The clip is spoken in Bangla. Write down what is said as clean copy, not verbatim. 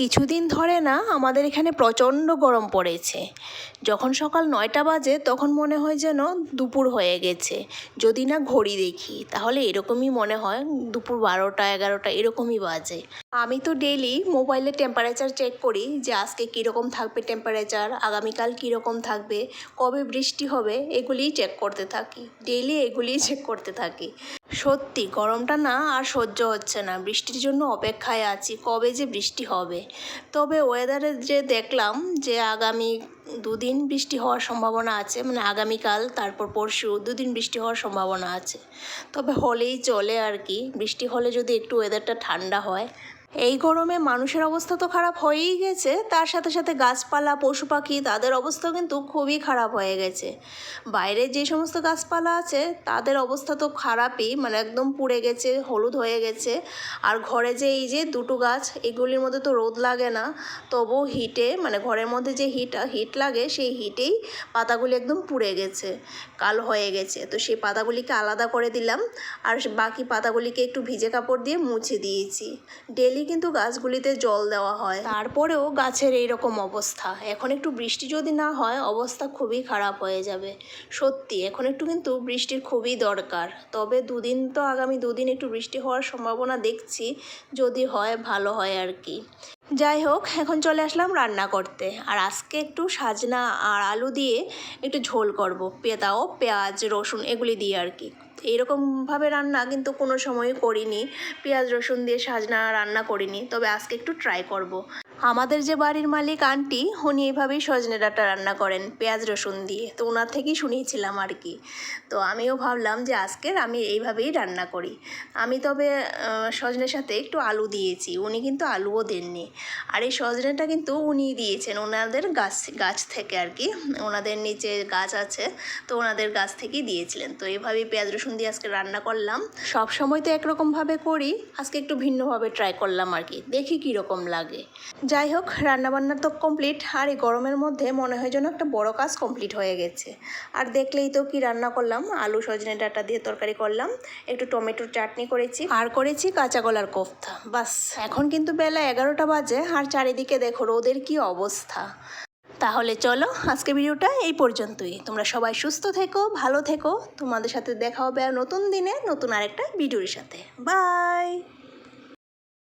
কিছুদিন ধরে না আমাদের এখানে প্রচণ্ড গরম পড়েছে। যখন সকাল 9টা বাজে তখন মনে হয় যেন দুপুর হয়ে গেছে। যদি না ঘড়ি দেখি তাহলে এরকমই মনে হয় দুপুর 12টা 11টা এরকমই বাজে। আমি তো ডেইলি মোবাইলে টেম্পারেচার চেক করি যে আজকে কীরকম থাকবে টেম্পারেচার, আগামীকাল কীরকম থাকবে, কবে বৃষ্টি হবে, এগুলিই চেক করতে থাকি। ডেইলি এগুলিই চেক করতে থাকি। সত্যি গরমটা না আর সহ্য হচ্ছে না। বৃষ্টির জন্য অপেক্ষায় আছি কবে যে বৃষ্টি হবে। তবে ওয়েদারে যে দেখলাম যে আগামী 2 দিন বৃষ্টি হওয়ার সম্ভাবনা আছে, মানে আগামীকাল তারপর পরশু 2 দিন বৃষ্টি হওয়ার সম্ভাবনা আছে। তবে হলেই চলে আর কি, বৃষ্টি হলে যদি একটু ওয়েদারটা ঠান্ডা হয়। এই গরমে মানুষের অবস্থা তো খারাপ হয়েই গেছে, তার সাথে সাথে গাছপালা পশু পাখি তাদের অবস্থাও কিন্তু খুবই খারাপ হয়ে গেছে। বাইরে যে সমস্ত গাছপালা আছে তাদের অবস্থা তো খারাপই, মানে একদম পুড়ে গেছে, হলুদ হয়ে গেছে। আর ঘরে যে এই যে দুটো গাছ, এগুলির মধ্যে তো রোদ লাগে না, তবুও হিটে, মানে ঘরের মধ্যে যে হিট লাগে সেই হিটেই পাতাগুলি একদম পুড়ে গেছে, কালো হয়ে গেছে। তো সেই পাতাগুলিকে আলাদা করে দিলাম, আর বাকি পাতাগুলিকে একটু ভিজে কাপড় দিয়ে মুছে দিয়েছি। ডেলি কিন্তু গাছগুলিতে জল দেওয়া হয়, তারপরেও গাছের এইরকম অবস্থা। এখন একটু বৃষ্টি যদি না হয় অবস্থা খুবই খারাপ হয়ে যাবে। সত্যি এখন একটু কিন্তু বৃষ্টির খুবই দরকার। তবে 2 দিন তো, আগামী 2 দিন একটু বৃষ্টি হওয়ার সম্ভাবনা দেখছি, যদি হয় ভালো হয় আর কি। যাই হোক, এখন চলে আসলাম রান্না করতে। আর আজকে একটু সাজনা আর আলু দিয়ে একটু ঝোল করব, তাও পেঁয়াজ রসুন এগুলি দিয়ে আর কি। এইরকমভাবে রান্না কিন্তু কোনো সময়ই করিনি, পেঁয়াজ রসুন দিয়ে সাজনা রান্না করিনি। তবে আজকে একটু ট্রাই করব। আমাদের যে বাড়ির মালিক আন্টি, উনি এইভাবেই সজনে ডাঁটা রান্না করেন পেঁয়াজ রসুন দিয়ে, তো ওনার থেকেই শুনিয়েছিলাম আর কি। তো আমিও ভাবলাম যে আজকের আমি এইভাবেই রান্না করি। আমি তবে সজনের সাথে একটু আলু দিয়েছি, উনি কিন্তু আলুও দেননি। আর এই সজনেটা কিন্তু উনিই দিয়েছেন ওনাদের গাছ থেকে আর কি, ওনাদের নিচে গাছ আছে, তো ওনাদের গাছ থেকেই দিয়েছিলেন। তো এইভাবেই পেঁয়াজ রসুন দিয়ে আজকে রান্না করলাম। সব সময় তো একরকমভাবে করি, আজকে একটু ভিন্নভাবে ট্রাই করলাম আর কি, দেখি কীরকম লাগে। যাই হোক, রান্নাবান্না তো কমপ্লিট। আর এই গরমের মধ্যে মনে হয় যেন একটা বড় কাজ কমপ্লিট হয়ে গেছে। আর দেখলেই তো কি রান্না করলাম, আলু সজনে ডাঁটা দিয়ে তরকারি করলাম, একটু টমেটোর চাটনি করেছি, আর করেছি কাঁচা কলার কোফতা। বাস, এখন কিন্তু বেলা 11টা বাজে, আর চারিদিকে দেখো রোদের কি অবস্থা। তাহলে চলো, আজকে ভিডিওটা এই পর্যন্তই। তোমরা সবাই সুস্থ থেকো, ভালো থেকো। তোমাদের সাথে দেখা হবে আর নতুন দিনে নতুন আরেকটা ভিডিওর সাথে। বাই।